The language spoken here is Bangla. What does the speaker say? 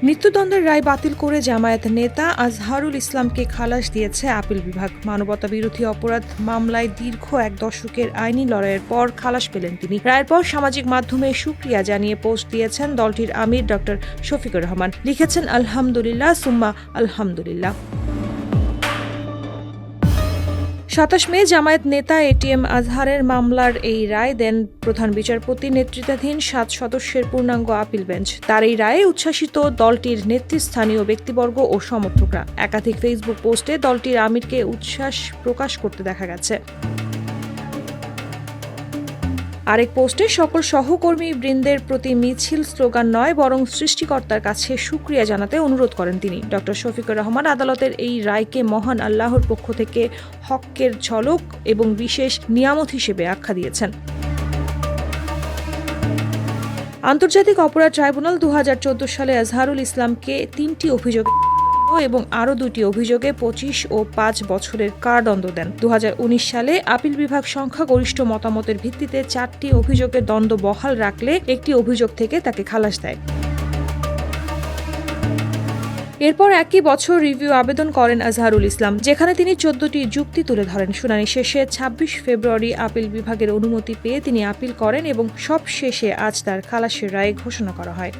মৃত্যুদণ্ডের রায় বাতিল করে জামায়াত নেতা আজহারুল ইসলামকে খালাস দিয়েছে আপিল বিভাগ। মানবতাবিরোধী অপরাধ মামলায় দীর্ঘ এক দশকের আইনি লড়াইয়ের পর খালাস পেলেন তিনি। রায়ের পর সামাজিক মাধ্যমে সুক্রিয়া জানিয়ে পোস্ট দিয়েছেন দলটির আমির ডক্টর শফিকুর রহমান। লিখেছেন, আলহামদুলিল্লাহ সুম্মা আলহামদুলিল্লাহ। ২৭ মে জামায়াত নেতা এটিএম আজহারের মামলার এই রায় দেন প্রধান বিচারপতি নেতৃত্বাধীন ৭ সদস্যের পূর্ণাঙ্গ আপিল বেঞ্চ। তার এই রায়ে উচ্ছ্বাসিত দলটির নেতৃস্থানীয় ব্যক্তিবর্গ ও সমর্থকরা। একাধিক ফেসবুক পোস্টে দলটির আমিরকে উচ্ছ্বাস প্রকাশ করতে দেখা গেছে। আরেক পোস্টে সকল সহকর্মী বৃন্দের প্রতি মিছিল স্লোগান নয়, বরং সৃষ্টিকর্তার কাছে শুকরিয়া জানাতে অনুরোধ করেন তিনি। ডক্টর শফিকুর রহমান আদালতের এই রায়কে মহান আল্লাহর পক্ষ থেকে হক্কের ঝলক এবং বিশেষ নিয়ামত হিসেবে আখ্যা দিয়েছেন। আন্তর্জাতিক অপরাধ ট্রাইব্যুনাল ২০১৪ সালে আজহারুল ইসলামকে ৩টি অভিযোগে এবং আরও ২টি অভিযোগে ২৫ ও ৫ বছরের কারাদণ্ড দেন। ২০১৯ সালে আপিল বিভাগ সংখ্যাগরিষ্ঠ মতামতের ভিত্তিতে 4টি অভিযোগের দণ্ড বহাল রাখলে একটি অভিযোগ থেকে তাকে খালাস দেয়। এরপর একই বছর রিভিউ আবেদন করেন আজহারুল ইসলাম, যেখানে তিনি 14টি যুক্তি তুলে ধরেন। শুনানি শেষে ২৬ ফেব্রুয়ারি আপিল বিভাগের অনুমতি পেয়ে তিনি আপিল করেন এবং সব শেষে আজ তার খালাসের রায় ঘোষণা করা হয়।